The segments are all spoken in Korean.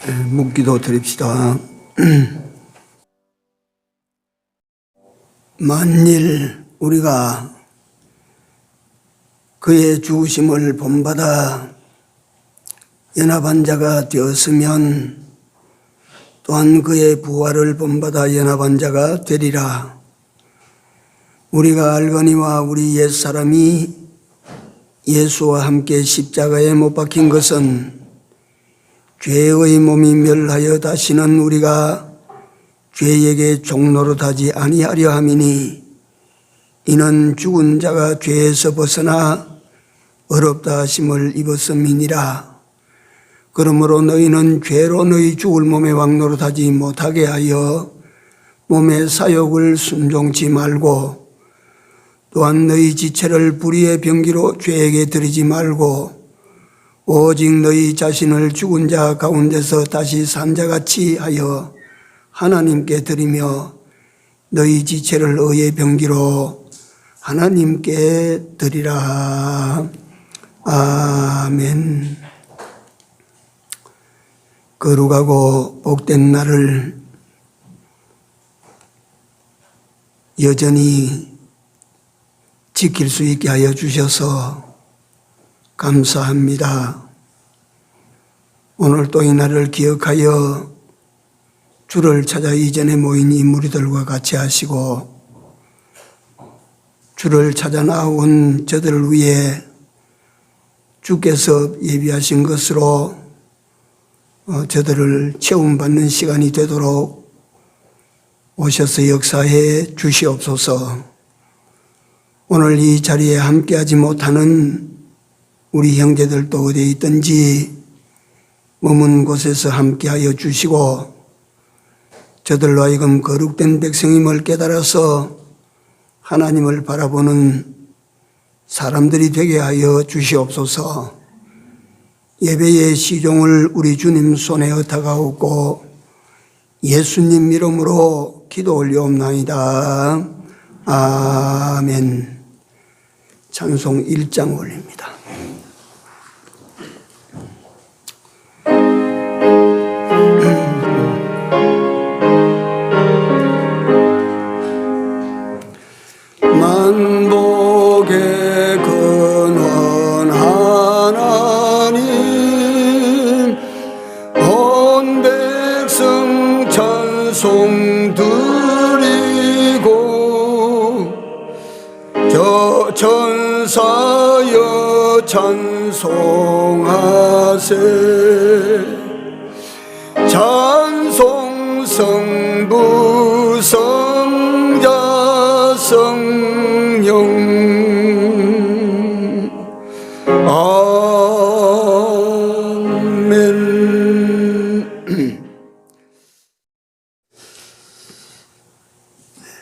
묵기도 드립시다. 만일 우리가 그의 죽으심을 본받아 연합한 자가 되었으면 또한 그의 부활을 본받아 연합한 자가 되리라. 우리가 알거니와 우리 옛사람이 예수와 함께 십자가에 못 박힌 것은 죄의 몸이 멸하여 다시는 우리가 죄에게 종노릇하지 아니하려 함이니, 이는 죽은 자가 죄에서 벗어나 어렵다 하심을 입었음이니라. 그러므로 너희는 죄로 너희 죽을 몸에 왕노릇하지 못하게 하여 몸의 사욕을 순종치 말고, 또한 너희 지체를 불의의 병기로 죄에게 드리지 말고, 오직 너희 자신을 죽은 자 가운데서 다시 산 자같이 하여 하나님께 드리며 너희 지체를 의의 병기로 하나님께 드리라. 아멘. 거룩하고 복된 날을 여전히 지킬 수 있게 하여 주셔서 감사합니다. 오늘 또 이 날을 기억하여 주를 찾아 이전에 모인 이 무리들과 같이 하시고, 주를 찾아 나온 저들을 위해 주께서 예비하신 것으로 저들을 체험받는 시간이 되도록 오셔서 역사해 주시옵소서. 오늘 이 자리에 함께하지 못하는 우리 형제들도 어디에 있든지 머문 곳에서 함께하여 주시고, 저들로 하여금 거룩된 백성임을 깨달아서 하나님을 바라보는 사람들이 되게 하여 주시옵소서. 예배의 시종을 우리 주님 손에 얻어가옵고 예수님 이름으로 기도 올려옵나이다. 아멘. 찬송 1장 올립니다. 만복의 근원 하나님, 온 백성 찬송 드리고, 저 천사여 찬송하세. 찬송 성부 성자 성령. 아멘.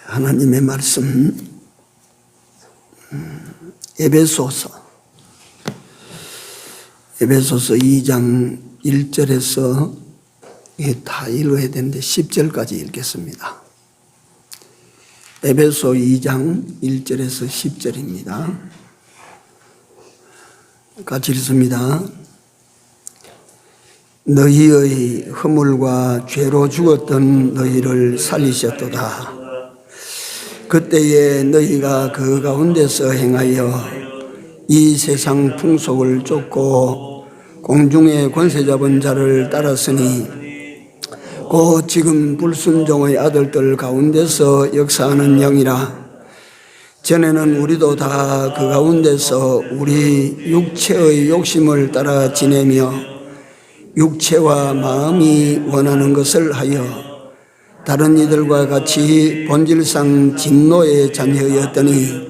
하나님의 말씀, 에베소서 2장 1절에서 다 읽어야 되는데 10절까지 읽겠습니다. 에베소 2장 1절에서 10절입니다. 같이 읽습니다. 너희의 허물과 죄로 죽었던 너희를 살리셨도다. 그때에 너희가 그 가운데서 행하여 이 세상 풍속을 쫓고 공중의 권세 잡은 자를 따랐으니, 곧 지금 불순종의 아들들 가운데서 역사하는 영이라. 전에는 우리도 다 그 가운데서 우리 육체의 욕심을 따라 지내며 육체와 마음이 원하는 것을 하여 다른 이들과 같이 본질상 진노의 자녀였더니,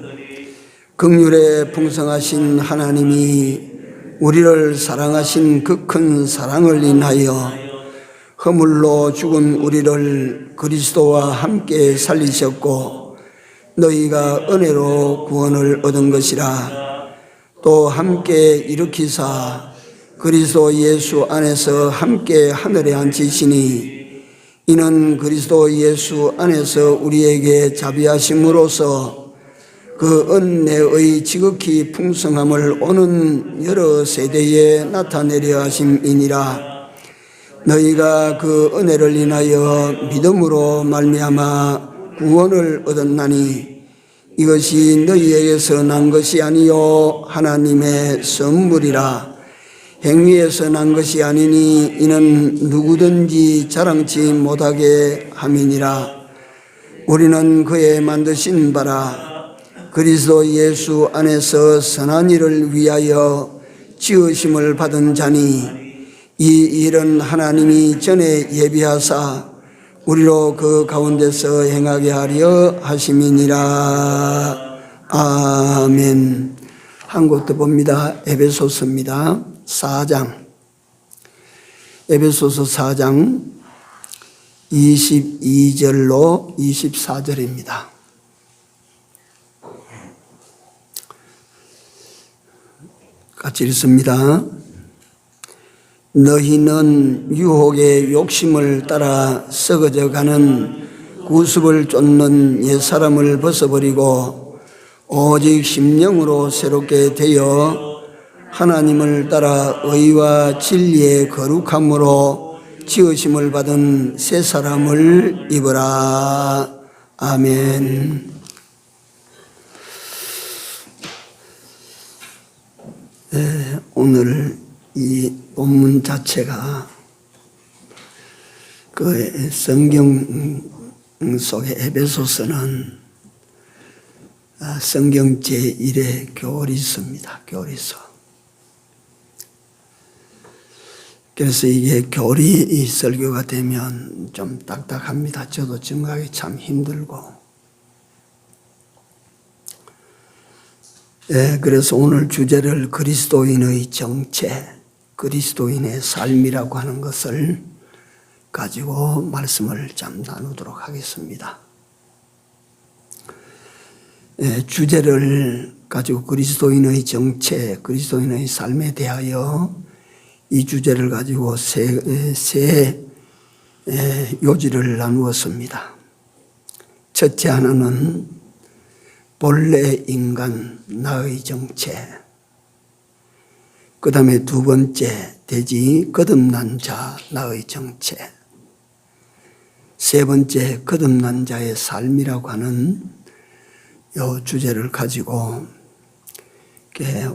긍휼에 풍성하신 하나님이 우리를 사랑하신 그 큰 사랑을 인하여 허물로 죽은 우리를 그리스도와 함께 살리셨고, 너희가 은혜로 구원을 얻은 것이라. 또 함께 일으키사 그리스도 예수 안에서 함께 하늘에 앉히시니, 이는 그리스도 예수 안에서 우리에게 자비하심으로써 그 은혜의 지극히 풍성함을 오는 여러 세대에 나타내려 하심이니라. 너희가 그 은혜를 인하여 믿음으로 말미암아 구원을 얻었나니 이것이 너희에게서 난 것이 아니요 하나님의 선물이라. 행위에서 난 것이 아니니 이는 누구든지 자랑치 못하게 함이니라. 우리는 그의 만드신 바라 그리스도 예수 안에서 선한 일을 위하여 지으심을 받은 자니 이 일은 하나님이 전에 예비하사 우리로 그 가운데서 행하게 하려 하심이니라. 아멘. 한 곳 더 봅니다. 에베소서입니다. 4장. 에베소서 4장 22절로 24절입니다. 같이 읽습니다. 너희는 유혹의 욕심을 따라 썩어져가는 구습을 쫓는 옛사람을 벗어버리고 오직 심령으로 새롭게 되어 하나님을 따라 의와 진리의 거룩함으로 지으심을 받은 새 사람을 입으라. 아멘. 오늘 이 본문 자체가 그 성경 속의 에베소서는 성경 제1의 교리서입니다. 교리서. 그래서 이게 교리 설교가 되면 좀 딱딱합니다. 저도 증거하기 참 힘들고. 그래서 오늘 주제를 그리스도인의 정체, 그리스도인의 삶이라고 하는 것을 가지고 말씀을 좀 나누도록 하겠습니다. 주제를 가지고 그리스도인의 정체, 그리스도인의 삶에 대하여 이 주제를 가지고 세 요지를 나누었습니다. 첫째 하나는 본래 인간 나의 정체, 그 다음에 두 번째 돼지 거듭난 자 나의 정체, 세 번째 거듭난 자의 삶이라고 하는 이 주제를 가지고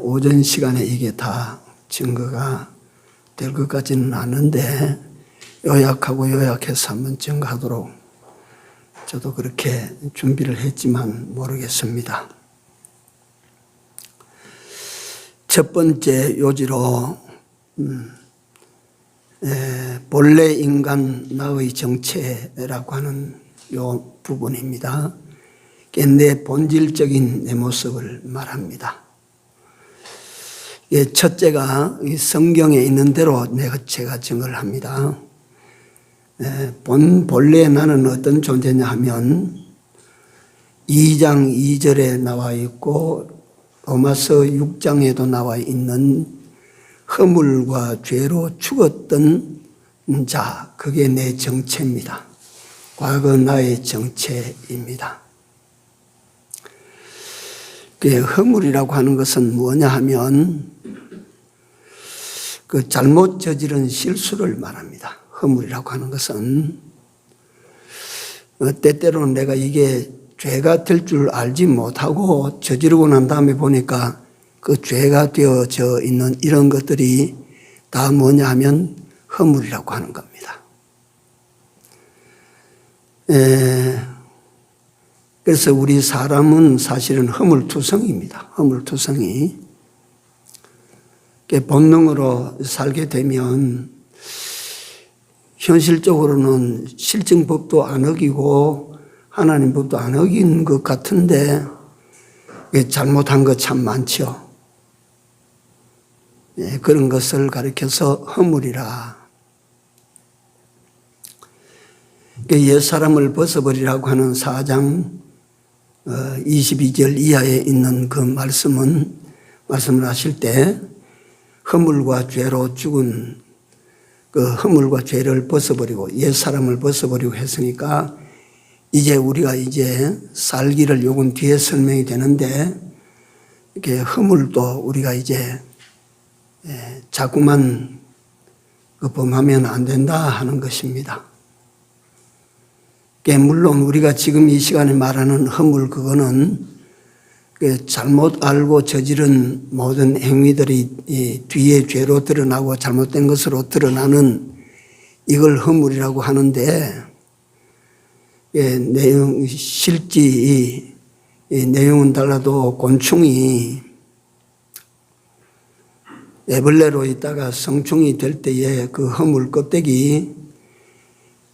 오전 시간에 이게 다 증거가 될 것 같지는 않은데 요약하고 요약해서 한번 증거하도록 저도 그렇게 준비를 했지만 모르겠습니다. 첫 번째 요지로 본래 인간 나의 정체라고 하는 요 부분입니다. 내 본질적인 내 모습을 말합니다. 첫째가 성경에 있는 대로 제가 증거를 합니다. 본래 나는 어떤 존재냐 하면 2장 2절에 나와 있고 로마서 6장에도 나와 있는 허물과 죄로 죽었던 자, 그게 내 정체입니다. 과거 나의 정체입니다. 그 허물이라고 하는 것은 뭐냐 하면 그 잘못 저지른 실수를 말합니다. 허물이라고 하는 것은 때때로는 내가 이게 죄가 될 줄 알지 못하고 저지르고 난 다음에 보니까 그 죄가 되어져 있는 이런 것들이 다 뭐냐 하면 허물이라고 하는 겁니다. 그래서 우리 사람은 사실은 허물투성입니다. 허물투성이. 본능으로 살게 되면 현실적으로는 실증법도 안 어기고 하나님 법도 안 어긴 것 같은데 잘못한 것 참 많죠. 그런 것을 가리켜서 허물이라. 옛사람을 벗어버리라고 하는 4장 22절 이하에 있는 그 말씀을 하실 때 허물과 죄로 죽은 그 허물과 죄를 벗어버리고 옛사람을 벗어버리고 했으니까 이제 우리가 이제 살기를 요건 뒤에 설명이 되는데 이렇게 허물도 우리가 이제 자꾸만 범하면 안 된다 하는 것입니다. 물론 우리가 지금 이 시간에 말하는 허물 그거는 잘못 알고 저지른 모든 행위들이 뒤에 죄로 드러나고 잘못된 것으로 드러나는 이걸 허물이라고 하는데 실제 내용은 달라도 곤충이 애벌레로 있다가 성충이 될 때에 그 허물 껍데기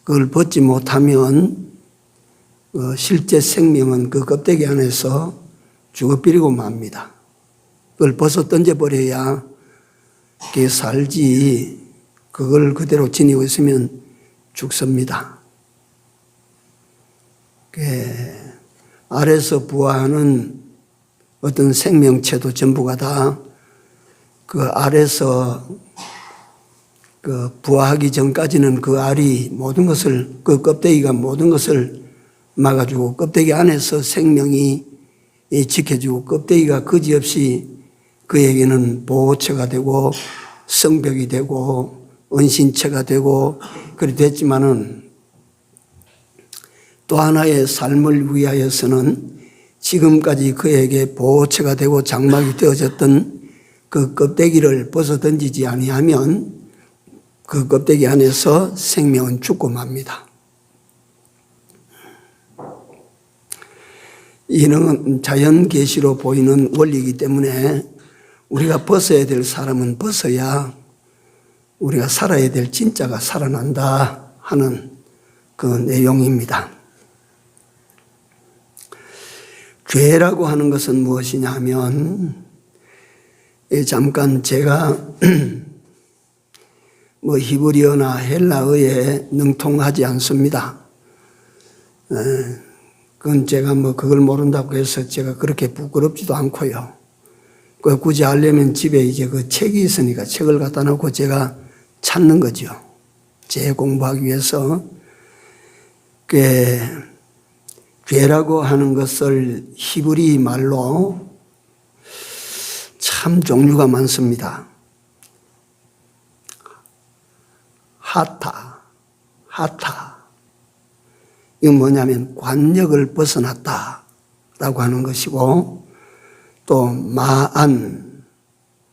그걸 벗지 못하면 실제 생명은 그 껍데기 안에서 죽어버리고 맙니다. 그걸 벗어 던져버려야 그게 살지 그걸 그대로 지니고 있으면 죽습니다. 아래서 부화하는 어떤 생명체도 전부가 다 그 알에서 부화하기 전까지는 그 알이 모든 것을, 그 껍데기가 모든 것을 막아주고 껍데기 안에서 생명이 지켜주고 껍데기가 그지없이 그에게는 보호처가 되고 성벽이 되고 은신처가 되고 그리 됐지만은 또 하나의 삶을 위하여서는 지금까지 그에게 보호처가 되고 장막이 되어졌던 그 껍데기를 벗어 던지지 아니하면 그 껍데기 안에서 생명은 죽고 맙니다. 이는 자연 계시로 보이는 원리이기 때문에 우리가 벗어야 될 사람은 벗어야 우리가 살아야 될 진짜가 살아난다 하는 그 내용입니다. 죄라고 하는 것은 무엇이냐 하면 잠깐 제가 히브리어나 헬라어에 능통하지 않습니다. 그건 제가 그걸 모른다고 해서 제가 그렇게 부끄럽지도 않고요. 굳이 알려면 집에 이제 그 책이 있으니까 책을 갖다 놓고 제가 찾는 거죠. 재공부하기 위해서. 죄라고 하는 것을 히브리 말로 참 종류가 많습니다. 하타. 이건 뭐냐면 관역을 벗어났다라고 하는 것이고 또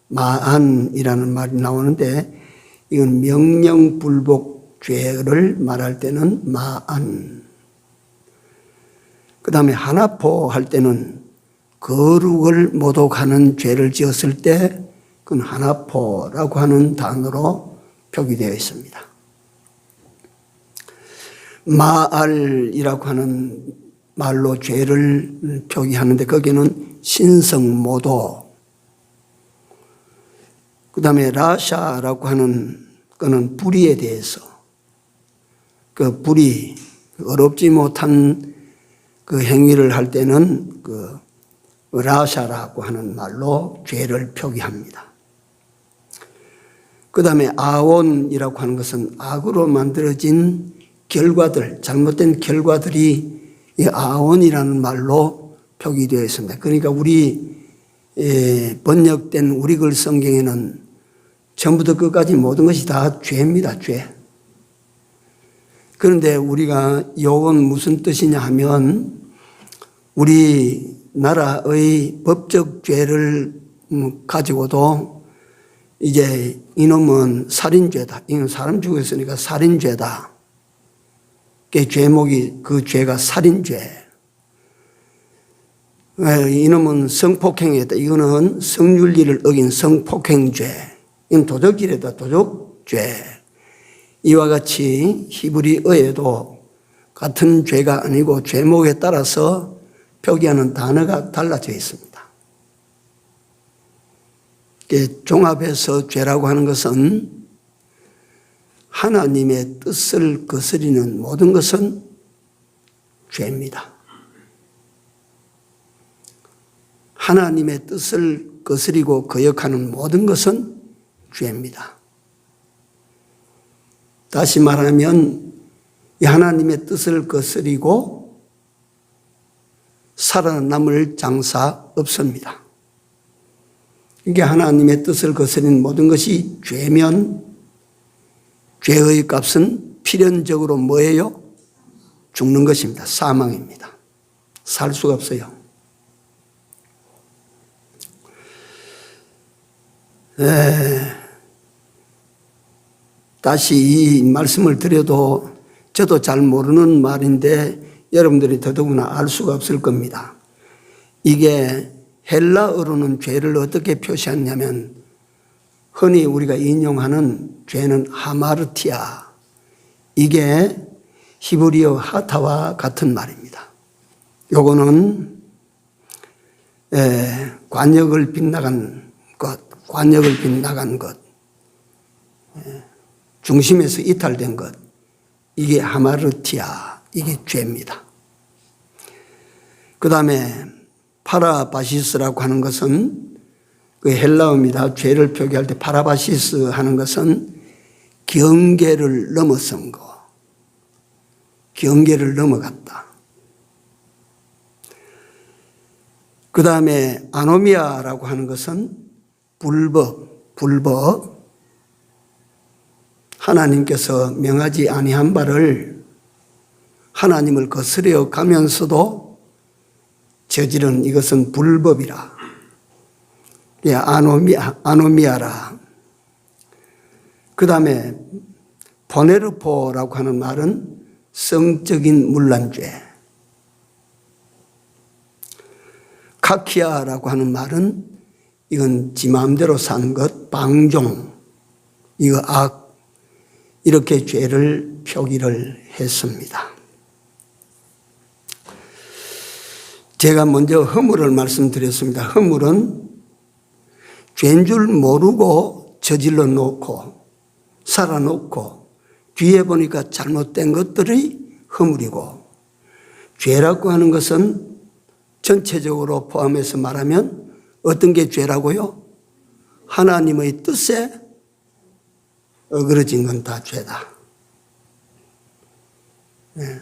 마안이라는 말이 나오는데 이건 명령불복 죄를 말할 때는 마안. 그 다음에 하나포 할 때는 거룩을 모독하는 죄를 지었을 때 그건 하나포라고 하는 단어로 표기되어 있습니다. 마알이라고 하는 말로 죄를 표기하는데 거기는 신성모독. 그 다음에 라샤라고 하는 거는 불의에 대해서 그 불의, 어렵지 못한 그 행위를 할 때는 그 라샤라고 하는 말로 죄를 표기합니다. 그 다음에 아온이라고 하는 것은 악으로 만들어진 결과들, 잘못된 결과들이 이 아온이라는 말로 표기되어 있습니다. 그러니까 우리 번역된 우리 글 성경에는 전부터 끝까지 모든 것이 다 죄입니다. 죄. 그런데 우리가 이건 무슨 뜻이냐 하면 우리나라의 법적 죄를 가지고도 이제 이놈은 살인죄다. 이건 사람 죽였으니까 살인죄다. 죄목이 그 죄가 살인죄. 이놈은 성폭행했다. 이거는 성윤리를 어긴 성폭행죄. 이건 도적질이다. 도적죄. 이와 같이 히브리어에도 같은 죄가 아니고 죄목에 따라서 표기하는 단어가 달라져 있습니다. 종합해서 죄라고 하는 것은 하나님의 뜻을 거스리는 모든 것은 죄입니다. 하나님의 뜻을 거스리고 거역하는 모든 것은 죄입니다. 다시 말하면 이 하나님의 뜻을 거스리고 살아남을 장사 없습니다. 이게 하나님의 뜻을 거스리는 모든 것이 죄면 죄의 값은 필연적으로 뭐예요? 죽는 것입니다. 사망입니다. 살 수가 없어요. 다시 이 말씀을 드려도 저도 잘 모르는 말인데 여러분들이 더더구나 알 수가 없을 겁니다. 이게 헬라어로는 죄를 어떻게 표시하냐면 흔히 우리가 인용하는 죄는 하마르티아, 이게 히브리어 하타와 같은 말입니다. 요거는 관역을 빗나간 것, 관역을 빗나간 것, 중심에서 이탈된 것, 이게 하마르티아, 이게 죄입니다. 그 다음에 파라바시스라고 하는 것은 그 헬라어입니다. 죄를 표기할 때 파라바시스 하는 것은 경계를 넘어선 거, 경계를 넘어갔다. 그 다음에 아노미아라고 하는 것은 불법, 하나님께서 명하지 아니한 바를 하나님을 거스려 가면서도 저지른 이것은 불법이라. 아노미아라. 그 다음에 보네르포라고 하는 말은 성적인 문란죄. 카키아라고 하는 말은 이건 지 마음대로 사는 것, 방종, 이거 악, 이렇게 죄를 표기를 했습니다. 제가 먼저 허물을 말씀드렸습니다. 허물은 죄인 줄 모르고 저질러 놓고 살아놓고 뒤에 보니까 잘못된 것들이 허물이고, 죄라고 하는 것은 전체적으로 포함해서 말하면 어떤 게 죄라고요? 하나님의 뜻에 어그러진 건 다 죄다. 네.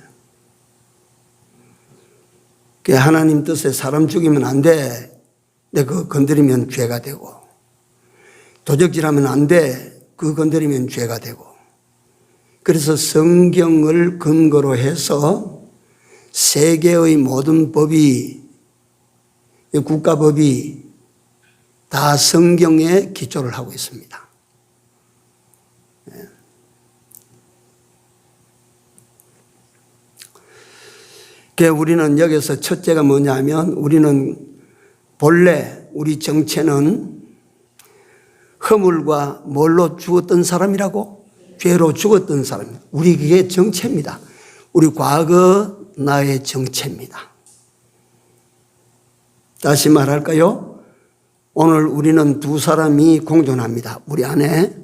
하나님 뜻에 사람 죽이면 안 돼. 근데 그거 건드리면 죄가 되고, 도적질하면 안 돼. 그거 건드리면 죄가 되고. 그래서 성경을 근거로 해서 세계의 모든 법이, 국가법이 다 성경에 기초를 하고 있습니다. 우리는 여기서 첫째가 뭐냐면, 우리는 본래 우리 정체는 허물과 뭘로 죽었던 사람이라고? 죄로 죽었던 사람. 우리 그게 정체입니다. 우리 과거 나의 정체입니다. 다시 말할까요? 오늘 우리는 두 사람이 공존합니다. 우리 안에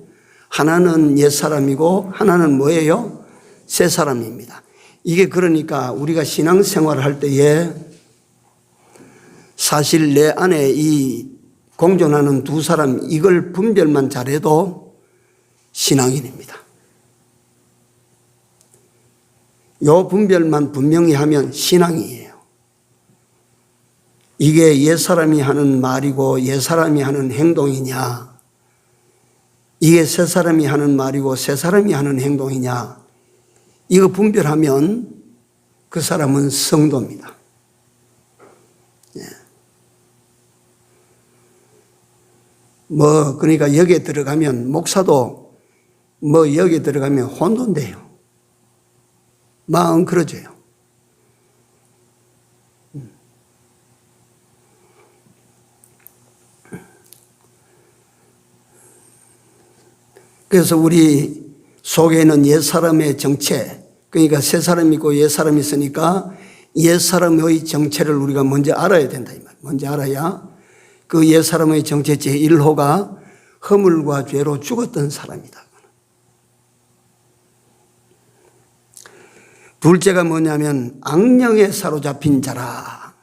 하나는 옛사람이고 하나는 뭐예요? 새사람입니다. 이게 그러니까 우리가 신앙생활을 할 때에 사실 내 안에 이 공존하는 두 사람, 이걸 분별만 잘해도 신앙인입니다. 요 분별만 분명히 하면 신앙이에요. 이게 옛사람이 하는 말이고 옛사람이 하는 행동이냐, 이게 새사람이 하는 말이고 새사람이 하는 행동이냐, 이거 분별하면 그 사람은 성도입니다. 그러니까 여기에 들어가면, 목사도 여기에 들어가면 혼돈돼요. 마음 그러져요. 그래서 우리 속에는 옛사람의 정체, 그러니까 새사람이 있고 옛사람이 있으니까 옛사람의 정체를 우리가 먼저 알아야 된다, 이 말. 먼저 알아야 그 옛사람의 정체 제1호가 허물과 죄로 죽었던 사람이다. 둘째가 뭐냐면 악령에 사로잡힌 자라.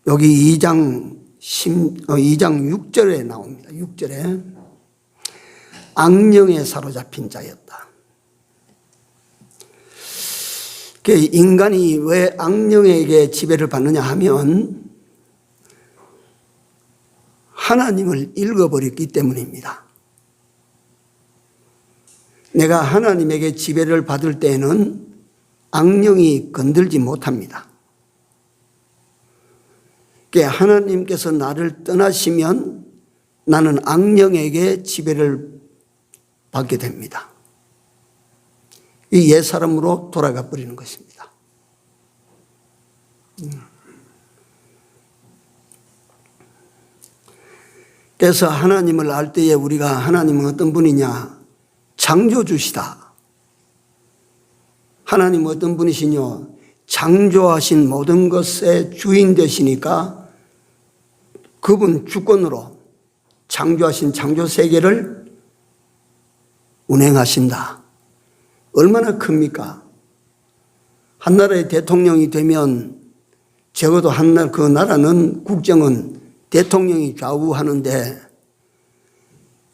여기 2장 6절에 나옵니다. 6절에 악령에 사로잡힌 자였다. 인간이 왜 악령에게 지배를 받느냐 하면 하나님을 잃어버렸기 때문입니다. 내가 하나님에게 지배를 받을 때에는 악령이 건들지 못합니다. 하나님께서 나를 떠나시면 나는 악령에게 지배를 받게 됩니다. 이 옛사람으로 돌아가 버리는 것입니다. 그래서 하나님을 알 때에 우리가 하나님은 어떤 분이냐? 창조주시다. 하나님은 어떤 분이시뇨? 창조하신 모든 것의 주인 되시니까 그분 주권으로 창조하신 창조세계를 운행하신다. 얼마나 큽니까? 한 나라의 대통령이 되면 적어도 그 나라는 국정은 대통령이 좌우하는데,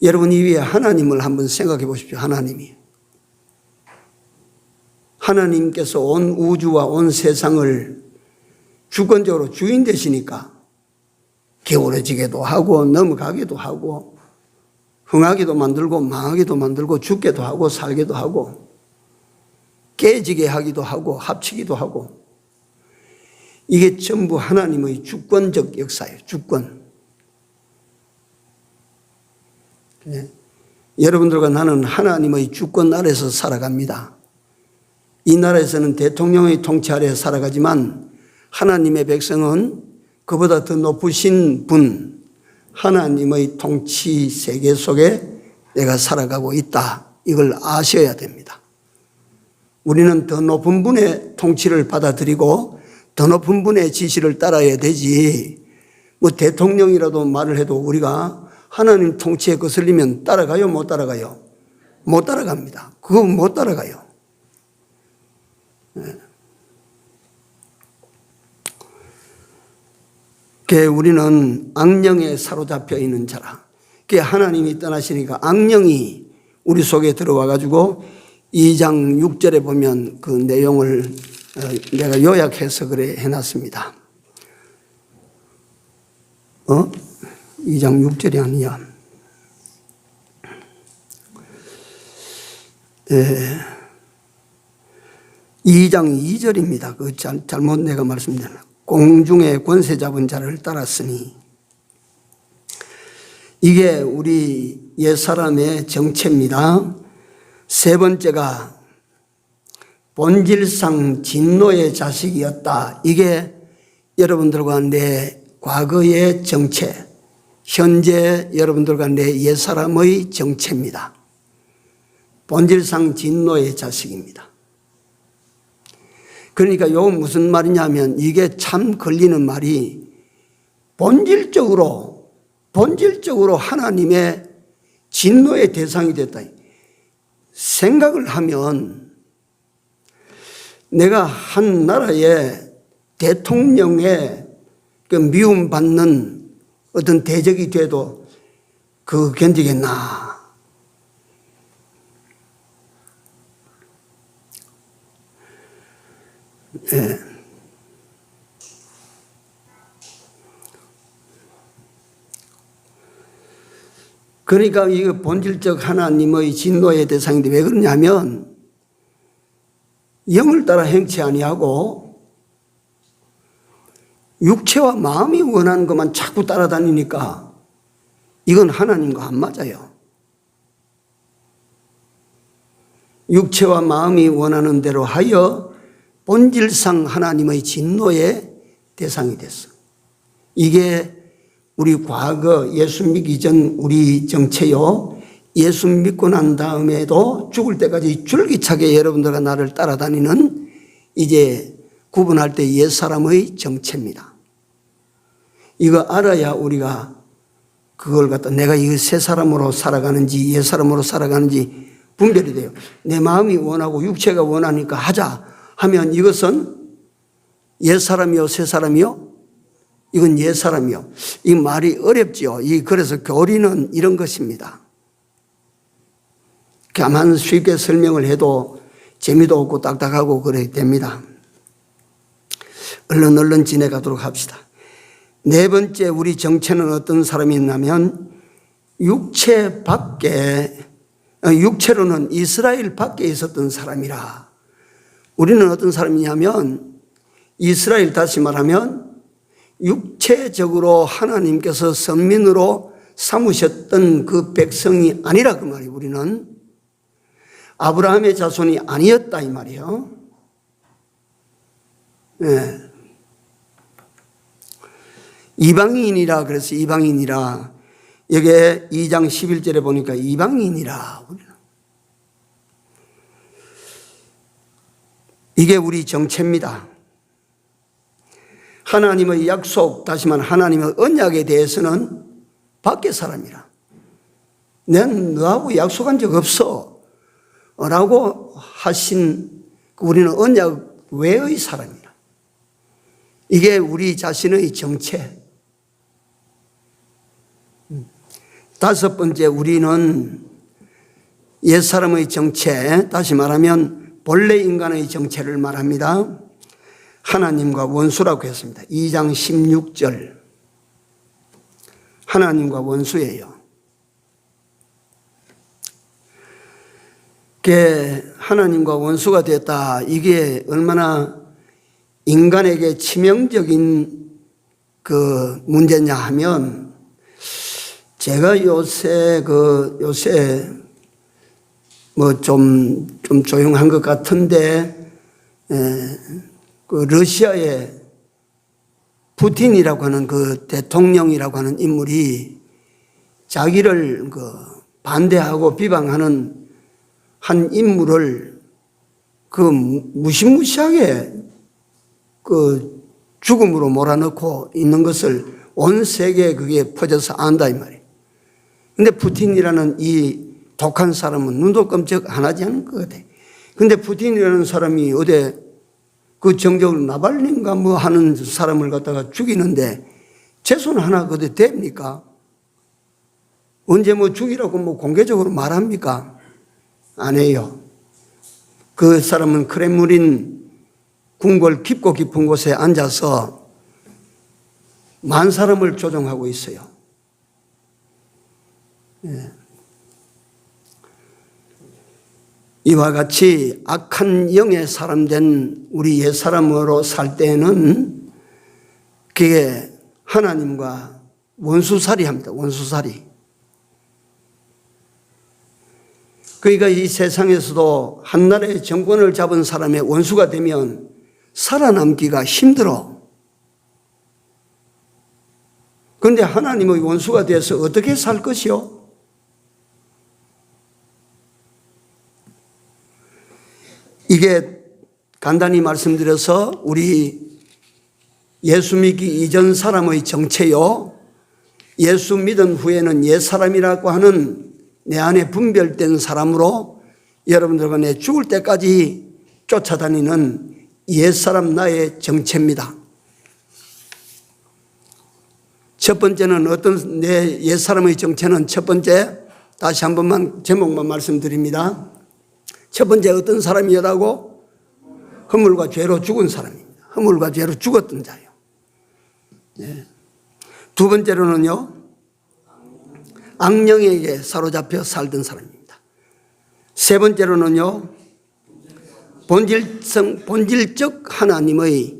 여러분 이 위에 하나님을 한번 생각해 보십시오. 하나님께서 온 우주와 온 세상을 주권적으로 주인 되시니까 게으러지게도 하고 넘어가기도 하고 흥하기도 만들고 망하기도 만들고 죽게도 하고 살게도 하고 깨지게 하기도 하고 합치기도 하고, 이게 전부 하나님의 주권적 역사예요. 주권. 여러분들과 나는 하나님의 주권 아래서 살아갑니다. 이 나라에서는 대통령의 통치 아래 살아가지만 하나님의 백성은 그보다 더 높으신 분, 하나님의 통치 세계 속에 내가 살아가고 있다. 이걸 아셔야 됩니다. 우리는 더 높은 분의 통치를 받아들이고 더 높은 분의 지시를 따라야 되지, 뭐 대통령이라도 말을 해도 우리가 하나님 통치에 거슬리면 따라가요? 못 따라가요? 못 따라갑니다. 그거 못 따라가요. 우리는 악령에 사로잡혀 있는 자라. 하나님이 떠나시니까 악령이 우리 속에 들어와 가지고 2장 6절에 보면 그 내용을 내가 요약해서 그래 해놨습니다. 2장 6절이 아니야. 2장 2절입니다. 그 잘못 내가 말씀드렸나. 공중에 권세 잡은 자를 따랐으니, 이게 우리 옛사람의 정체입니다. 세 번째가 본질상 진노의 자식이었다. 이게 여러분들과 내 과거의 정체, 현재 여러분들과 내 옛사람의 정체입니다. 본질상 진노의 자식입니다. 그러니까 이건 무슨 말이냐면, 이게 참 걸리는 말이 본질적으로 하나님의 진노의 대상이 됐다. 생각을 하면 내가 한 나라의 대통령의 그 미움받는 어떤 대적이 돼도 그거 견디겠나? 예. 그러니까 이거 본질적 하나님의 진노의 대상인데 왜 그러냐면, 영을 따라 행치 아니하고 육체와 마음이 원하는 것만 자꾸 따라다니니까 이건 하나님과 안 맞아요. 육체와 마음이 원하는 대로 하여 본질상 하나님의 진노의 대상이 됐어. 이게 우리 과거 예수 믿기 전 우리 정체요, 예수 믿고 난 다음에도 죽을 때까지 줄기차게 여러분들과 나를 따라다니는, 이제 구분할 때 옛사람의 정체입니다. 이거 알아야 우리가 그걸 갖다 내가 이 새 사람으로 살아가는지 옛사람으로 살아가는지 분별이 돼요. 내 마음이 원하고 육체가 원하니까 하자 하면 이것은 옛사람이요 새 사람이요? 이건 옛사람이요. 이 말이 어렵지요. 그래서 교리는 이런 것입니다. 가만 쉽게 설명을 해도 재미도 없고 딱딱하고 그래야 됩니다. 얼른 지내가도록 합시다. 네 번째 우리 정체는 어떤 사람이 있냐면, 육체 밖에 육체로는 이스라엘 밖에 있었던 사람이라. 우리는 어떤 사람이냐면 이스라엘, 다시 말하면 육체적으로 하나님께서 선민으로 삼으셨던 그 백성이 아니라 그 말이에요. 우리는 아브라함의 자손이 아니었다 이 말이에요. 네. 이방인이라, 그래서 이방인이라. 여기에 2장 11절에 보니까 이방인이라. 이게 우리 정체입니다. 하나님의 약속, 다시 말하면 하나님의 언약에 대해서는 밖의 사람이라. 난 너하고 약속한 적 없어 라고 하신 우리는 언약 외의 사람이라. 이게 우리 자신의 정체. 다섯 번째, 우리는 옛사람의 정체, 다시 말하면 본래 인간의 정체를 말합니다. 하나님과 원수라고 했습니다. 2장 16절. 하나님과 원수예요. 그게 하나님과 원수가 됐다. 이게 얼마나 인간에게 치명적인 그 문제냐 하면, 제가 요새 뭐 좀 조용한 것 같은데, 그 러시아의 푸틴이라고 하는 그 대통령이라고 하는 인물이 자기를 그 반대하고 비방하는 한 인물을 그 무시무시하게 그 죽음으로 몰아넣고 있는 것을 온 세계에 그게 퍼져서 안다 이 말이에요. 근데 푸틴이라는 이 독한 사람은 눈도 끔찍 안 하지 않은 것 같아요. 근데 푸틴이라는 사람이 어디 그 정적으로 나발린가 뭐 하는 사람을 갖다가 죽이는데 제 손 하나 그대 됩니까? 언제 뭐 죽이라고 뭐 공개적으로 말합니까? 안 해요. 그 사람은 크렘린 궁궐 깊고 깊은 곳에 앉아서 만 사람을 조종하고 있어요. 예. 이와 같이 악한 영의 사람 된 우리 옛사람으로 살 때는 그게 하나님과 원수살이 합니다. 원수살이. 그러니까 이 세상에서도 한나라의 정권을 잡은 사람의 원수가 되면 살아남기가 힘들어. 그런데 하나님의 원수가 돼서 어떻게 살 것이요? 이게 간단히 말씀드려서 우리 예수 믿기 이전 사람의 정체요, 예수 믿은 후에는 옛사람이라고 하는 내 안에 분별된 사람으로 여러분들과 내 죽을 때까지 쫓아다니는 옛사람 나의 정체입니다. 첫 번째는 어떤 내 옛사람의 정체는, 첫 번째 다시 한 번만 제목만 말씀드립니다. 첫 번째 어떤 사람이라고? 허물과 죄로 죽은 사람입니다. 허물과 죄로 죽었던 자예요. 네. 두 번째로는요, 악령에게 사로잡혀 살던 사람입니다. 세 번째로는요, 본질적 하나님의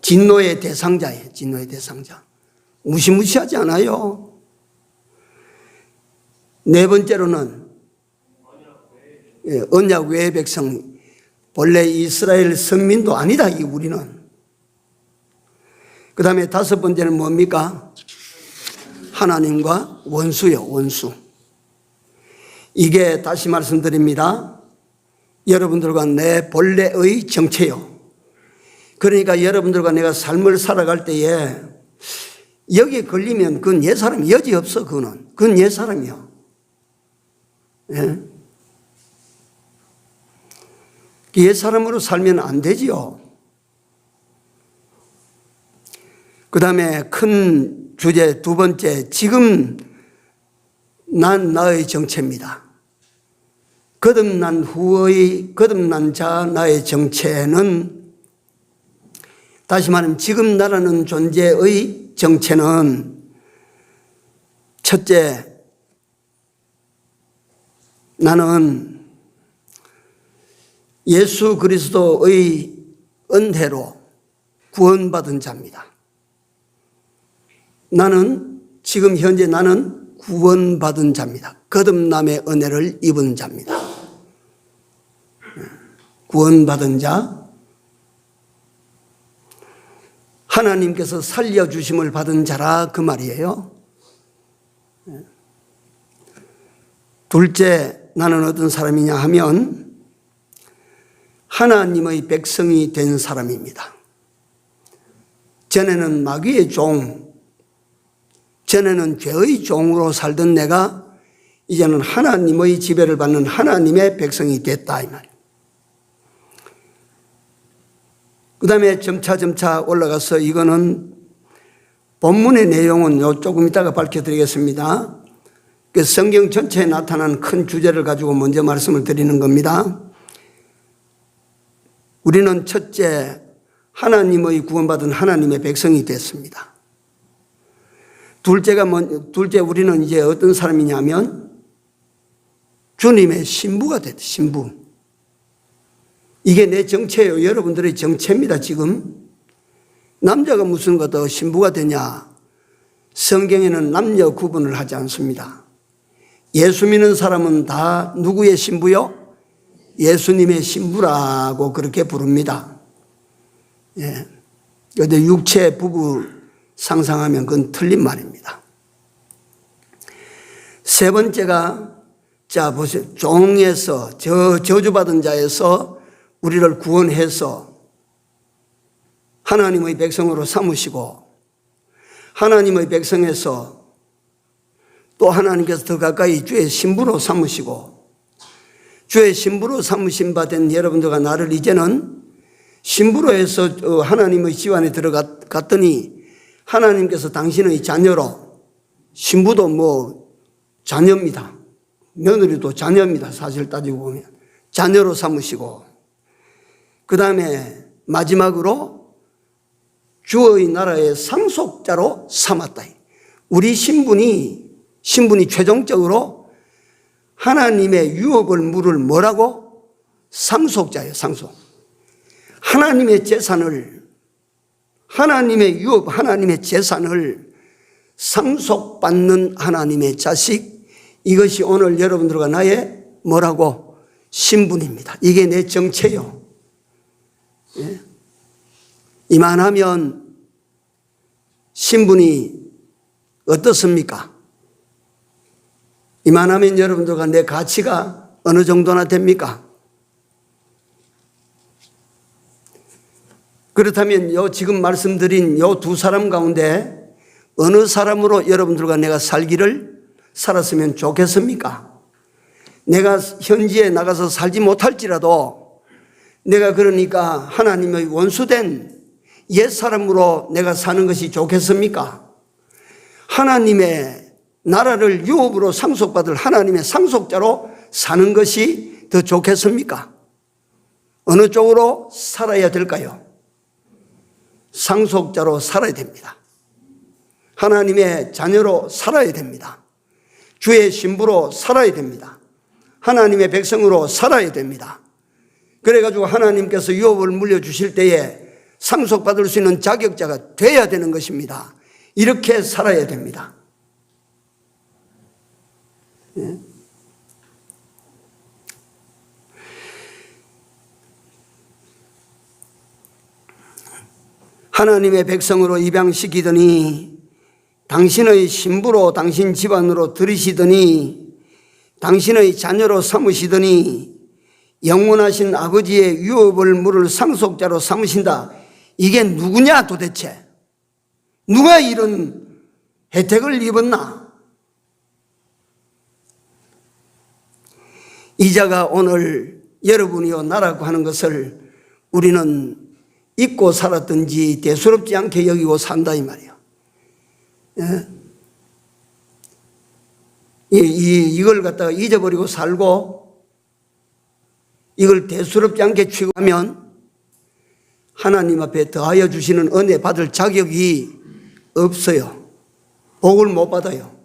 진노의 대상자예요. 진노의 대상자. 무시무시하지 않아요. 네 번째로는 언약 외의 백성, 본래 이스라엘 선민도 아니다, 이 우리는. 그 다음에 다섯 번째는 뭡니까? 하나님과 원수요, 원수. 이게 다시 말씀드립니다. 여러분들과 내 본래의 정체요. 그러니까 여러분들과 내가 삶을 살아갈 때에 여기에 걸리면 그건 옛사람이 여지없어. 그건 옛사람이요. 예? 옛사람으로 살면 안 되지요. 그 다음에 큰 주제 두 번째, 지금 난 나의 정체입니다. 거듭난 자 나의 정체는, 다시 말하면 지금 나라는 존재의 정체는 첫째, 나는 예수 그리스도의 은혜로 구원받은 자입니다. 지금 현재 나는 구원받은 자입니다. 거듭남의 은혜를 입은 자입니다. 구원받은 자, 하나님께서 살려주심을 받은 자라 그 말이에요. 둘째, 나는 어떤 사람이냐 하면 하나님의 백성이 된 사람입니다. 전에는 마귀의 종, 전에는 죄의 종으로 살던 내가 이제는 하나님의 지배를 받는 하나님의 백성이 됐다 이 말이에요. 그 다음에 점차 올라가서 이거는 본문의 내용은 조금 이따가 밝혀드리겠습니다. 그 성경 전체에 나타난 큰 주제를 가지고 먼저 말씀을 드리는 겁니다. 우리는 첫째, 하나님의 구원받은 하나님의 백성이 됐습니다. 둘째, 우리는 이제 어떤 사람이냐면 주님의 신부가 됐다, 신부. 이게 내 정체예요. 여러분들의 정체입니다, 지금. 남자가 무슨 거 더 신부가 되냐? 성경에는 남녀 구분을 하지 않습니다. 예수 믿는 사람은 다 누구의 신부요? 예수님의 신부라고 그렇게 부릅니다. 예. 그런데 육체 부부 상상하면 그건 틀린 말입니다. 세 번째가, 자, 보세요. 종에서, 저주받은 자에서 우리를 구원해서 하나님의 백성으로 삼으시고, 하나님의 백성에서 또 하나님께서 더 가까이 주의 신부로 삼으시고, 주의 신부로 삼으신 바 된 여러분들과 나를 이제는 신부로 해서 하나님의 집안에 들어갔더니 하나님께서 당신의 자녀로, 신부도 뭐 자녀입니다. 며느리도 자녀입니다. 사실 따지고 보면 자녀로 삼으시고, 그 다음에 마지막으로 주의 나라의 상속자로 삼았다. 우리 신분이 최종적으로 하나님의 유업을 물을 뭐라고? 상속자예요, 상속. 하나님의 재산을, 하나님의 유업, 하나님의 재산을 상속받는 하나님의 자식, 이것이 오늘 여러분들과 나의 뭐라고? 신분입니다. 이게 내 정체요. 예? 이만하면 신분이 어떻습니까? 이만하면 여러분들과 내 가치가 어느 정도나 됩니까? 그렇다면 지금 말씀드린 두 사람 가운데 어느 사람으로 여러분들과 내가 살았으면 좋겠습니까? 내가 현지에 나가서 살지 못할지라도 내가 그러니까 하나님의 원수된 옛사람으로 내가 사는 것이 좋겠습니까? 하나님의 나라를 유업으로 상속받을 하나님의 상속자로 사는 것이 더 좋겠습니까? 어느 쪽으로 살아야 될까요? 상속자로 살아야 됩니다. 하나님의 자녀로 살아야 됩니다. 주의 신부로 살아야 됩니다. 하나님의 백성으로 살아야 됩니다. 그래가지고 하나님께서 유업을 물려주실 때에 상속받을 수 있는 자격자가 돼야 되는 것입니다. 이렇게 살아야 됩니다. 예. 하나님의 백성으로 입양시키더니 당신의 신부로 당신 집안으로 들이시더니 당신의 자녀로 삼으시더니 영원하신 아버지의 유업을 물을 상속자로 삼으신다. 이게 누구냐 도대체? 누가 이런 혜택을 입었나? 이자가 오늘 여러분이요 나라고 하는 것을 우리는 잊고 살았든지 대수롭지 않게 여기고 산다 이 말이에요. 예? 이걸 갖다가 잊어버리고 살고 이걸 대수롭지 않게 취급하면 하나님 앞에 더하여 주시는 은혜 받을 자격이 없어요. 복을 못 받아요.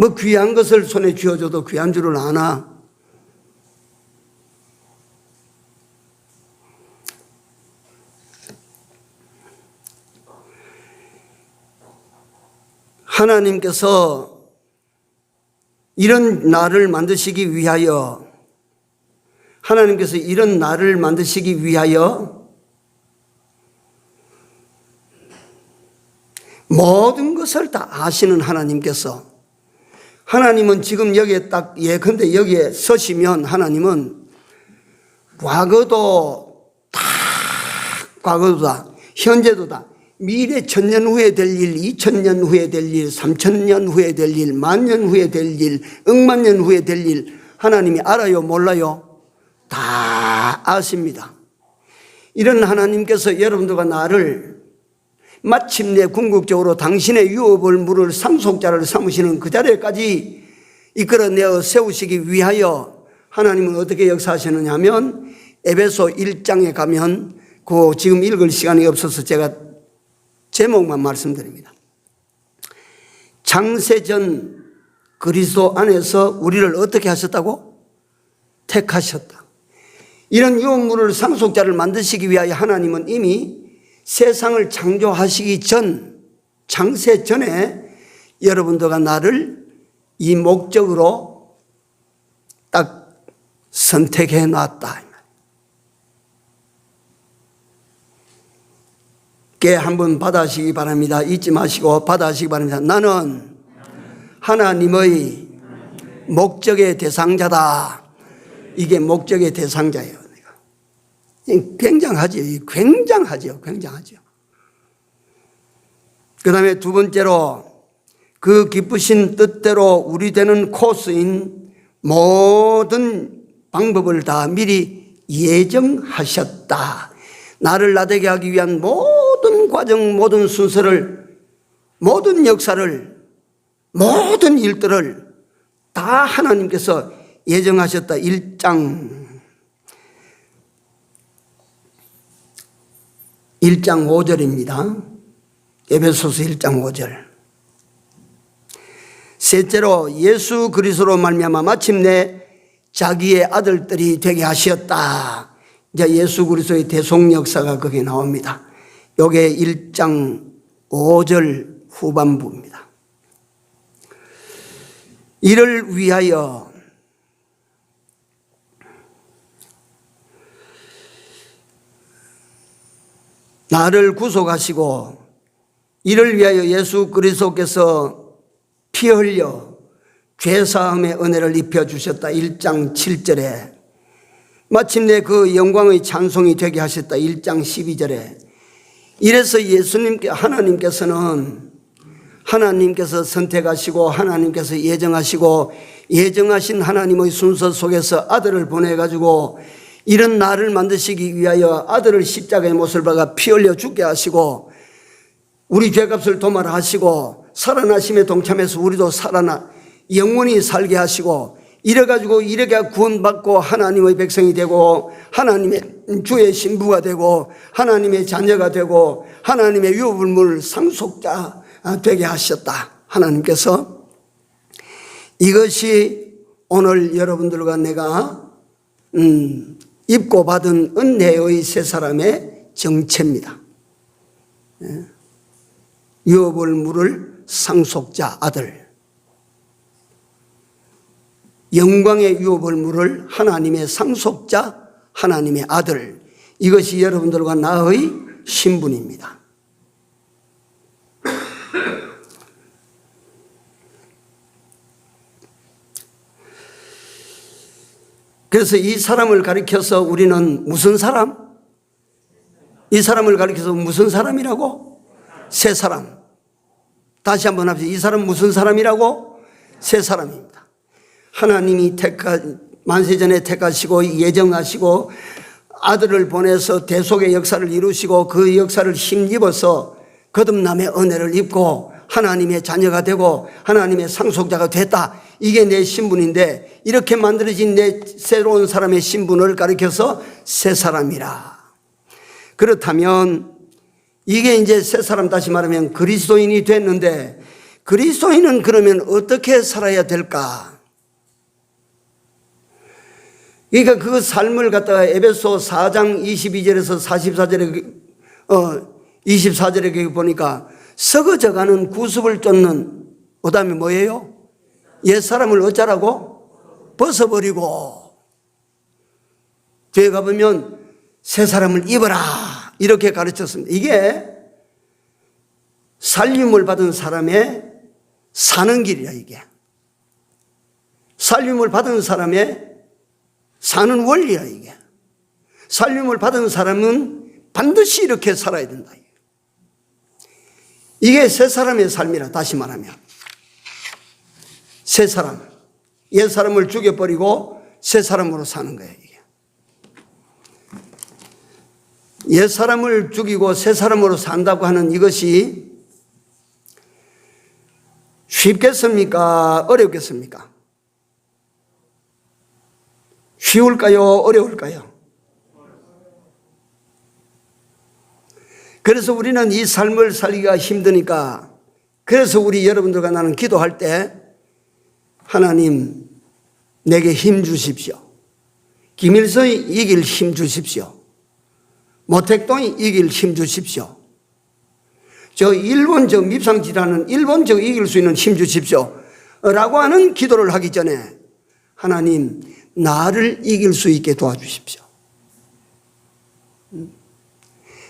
뭐 귀한 것을 손에 쥐어줘도 귀한 줄을 아나? 하나님께서 이런 나를 만드시기 위하여, 하나님께서 이런 나를 만드시기 위하여 모든 것을 다 아시는 하나님께서, 하나님은 지금 여기에 딱 예컨대 여기에 서시면 하나님은 과거도 다, 현재도 다, 미래 1000년 후에 될 일, 2000년 후에 될 일, 3000년 후에 될 일, 10,000년 후에 될 일, 억만 년 후에 될 일, 하나님이 알아요, 몰라요? 다 아십니다. 이런 하나님께서 여러분들과 나를 마침내 궁극적으로 당신의 유업을 물을 상속자를 삼으시는 그 자리에까지 이끌어내어 세우시기 위하여 하나님은 어떻게 역사하시느냐 하면, 에베소 1장에 가면 그 지금 읽을 시간이 없어서 제가 제목만 말씀드립니다. 창세전 그리스도 안에서 우리를 어떻게 하셨다고? 택하셨다. 이런 유업물을 상속자를 만드시기 위하여 하나님은 이미 세상을 창조하시기 전, 창세 전에 여러분들과 나를 이 목적으로 딱 선택해 놨다. 깨 한번 받아시기 바랍니다. 잊지 마시고 받아시기 바랍니다. 나는 하나님의 목적의 대상자다. 이게 목적의 대상자예요. 굉장하죠. 굉장하죠. 그 다음에 두 번째로, 그 기쁘신 뜻대로 우리 되는 코스인 모든 방법을 다 미리 예정하셨다. 나를 나되게 하기 위한 모든 과정, 모든 순서를, 모든 역사를, 모든 일들을 다 하나님께서 예정하셨다. 1장 5절입니다. 에베소서 1장 5절. 셋째로 예수 그리스도로 말미암아 마침내 자기의 아들들이 되게 하셨다. 이제 예수 그리스도의 대속 역사가 거기에 나옵니다. 요게 1장 5절 후반부입니다. 이를 위하여 나를 구속하시고, 이를 위하여 예수 그리스도께서 피 흘려 죄사함의 은혜를 입혀주셨다. 1장 7절에 마침내 그 영광의 찬송이 되게 하셨다. 1장 12절에 이래서 예수님께, 하나님께서 선택하시고 하나님께서 예정하시고 예정하신 하나님의 순서 속에서 아들을 보내가지고 이런 나를 만드시기 위하여 아들을 십자가의 못을 박아 피 흘려 죽게 하시고 우리 죄값을 도말하시고 살아나심에 동참해서 우리도 영원히 살게 하시고 이래가지고 이렇게 구원받고 하나님의 백성이 되고 하나님의 주의 신부가 되고 하나님의 자녀가 되고 하나님의 유업물 상속자 되게 하셨다. 하나님께서 이것이 오늘 여러분들과 내가 입고 받은 은혜의 새 사람의 정체입니다. 유업을 물을 상속자 아들, 영광의 유업을 물을 하나님의 상속자 하나님의 아들, 이것이 여러분들과 나의 신분입니다. 그래서 이 사람을 가리켜서 우리는 무슨 사람? 이 사람을 가리켜서 무슨 사람이라고? 새 사람. 다시 한번 합시다. 이 사람은 무슨 사람이라고? 새 사람입니다. 하나님이 만세전에 택하시고 예정하시고 아들을 보내서 대속의 역사를 이루시고 그 역사를 힘입어서 거듭남의 은혜를 입고 하나님의 자녀가 되고 하나님의 상속자가 됐다. 이게 내 신분인데 이렇게 만들어진 내 새로운 사람의 신분을 가리켜서 새 사람이라. 그렇다면 이게 이제 새 사람, 다시 말하면 그리스도인이 됐는데 그리스도인은 그러면 어떻게 살아야 될까? 그러니까 그 삶을 갖다가 에베소 4장 22절에서 24절에 보니까 썩어져가는 구습을 쫓는, 그 다음에 뭐예요? 옛사람을 어쩌라고? 벗어버리고. 뒤에 가보면 새 사람을 입어라 이렇게 가르쳤습니다. 이게 살림을 받은 사람의 사는 길이야. 이게 살림을 받은 사람의 사는 원리야. 이게 살림을 받은 사람은 반드시 이렇게 살아야 된다. 이게 새 사람의 삶이라. 다시 말하면 새 사람, 옛 사람을 죽여버리고 새 사람으로 사는 거예요. 이게 옛 사람을 죽이고 새 사람으로 산다고 하는 이것이 쉽겠습니까? 어렵겠습니까? 쉬울까요? 어려울까요? 그래서 우리는 이 삶을 살기가 힘드니까, 그래서 우리 여러분들과 나는 기도할 때 하나님 내게 힘 주십시오. 김일성이 이길 힘 주십시오. 모택동이 이길 힘 주십시오. 일본 밉상질하는 일본 이길 수 있는 힘 주십시오 라고 하는 기도를 하기 전에 하나님 나를 이길 수 있게 도와주십시오.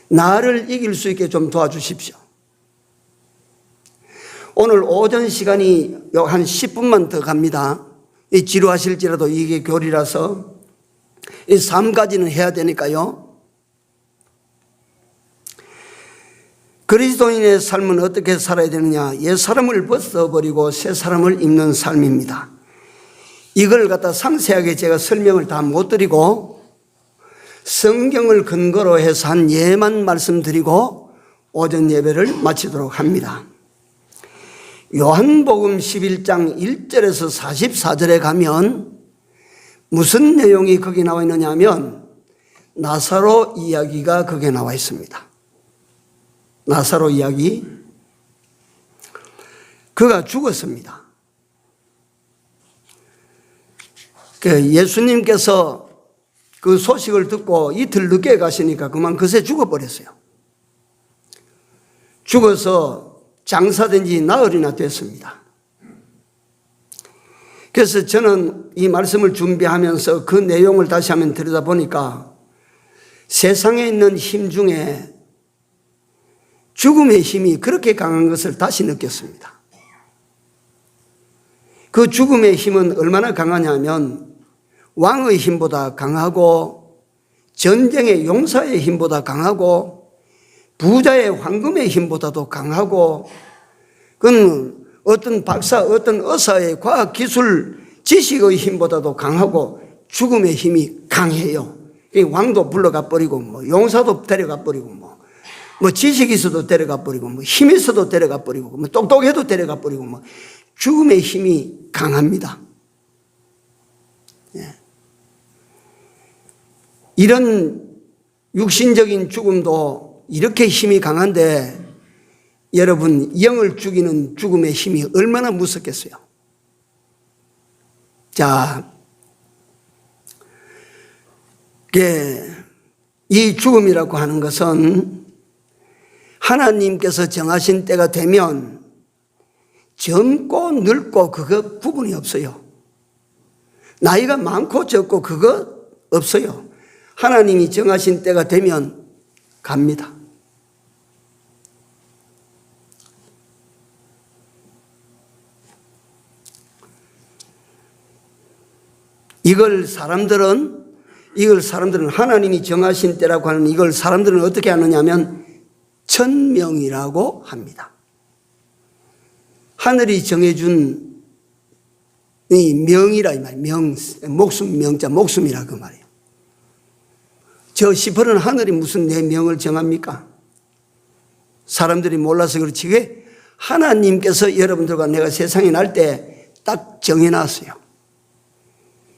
나를 이길 수 있게 좀 도와주십시오. 오늘 오전 시간이 한 10분만 더 갑니다. 지루하실지라도 이게 교리라서 이 3가지는 해야 되니까요. 그리스도인의 삶은 어떻게 살아야 되느냐? 옛 사람을 벗어버리고 새 사람을 입는 삶입니다. 이걸 갖다 상세하게 제가 설명을 다 못 드리고 성경을 근거로 해서 한 예만 말씀드리고 오전 예배를 마치도록 합니다. 요한복음 11장 1절에서 44절에 가면 무슨 내용이 거기 나와 있느냐 하면 나사로 이야기가 거기에 나와 있습니다. 나사로 이야기. 그가 죽었습니다. 예수님께서 그 소식을 듣고 이틀 늦게 가시니까 그만 그새 죽어버렸어요. 죽어서 장사된 지 나흘이나 됐습니다. 그래서 저는 이 말씀을 준비하면서 그 내용을 다시 한번 들여다보니까 세상에 있는 힘 중에 죽음의 힘이 그렇게 강한 것을 다시 느꼈습니다. 그 죽음의 힘은 얼마나 강하냐면 왕의 힘보다 강하고 전쟁의 용사의 힘보다 강하고 부자의 황금의 힘보다도 강하고 그건 어떤 박사, 어떤 의사의 과학기술 지식의 힘보다도 강하고 죽음의 힘이 강해요. 왕도 불러가 버리고 용사도 데려가 버리고 지식이 있어도 데려가 버리고 힘이 있어도 데려가 버리고 똑똑해도 데려가 버리고 죽음의 힘이 강합니다. 예. 이런 육신적인 죽음도 이렇게 힘이 강한데 여러분 영을 죽이는 죽음의 힘이 얼마나 무섭겠어요. 자, 이 죽음이라고 하는 것은 하나님께서 정하신 때가 되면 젊고 늙고 그거 구분이 없어요. 나이가 많고 적고 그거 없어요. 하나님이 정하신 때가 되면 갑니다. 이걸 사람들은 하나님이 정하신 때라고 하는 이걸 사람들은 어떻게 하느냐 하면 천명이라고 합니다. 하늘이 정해준 이 명이라 이 말이에요. 목숨, 명자, 목숨이라 그 말이에요. 저 시퍼런 하늘이 무슨 내 명을 정합니까? 사람들이 몰라서 그렇지. 왜? 하나님께서 여러분들과 내가 세상에 날 때 딱 정해놨어요.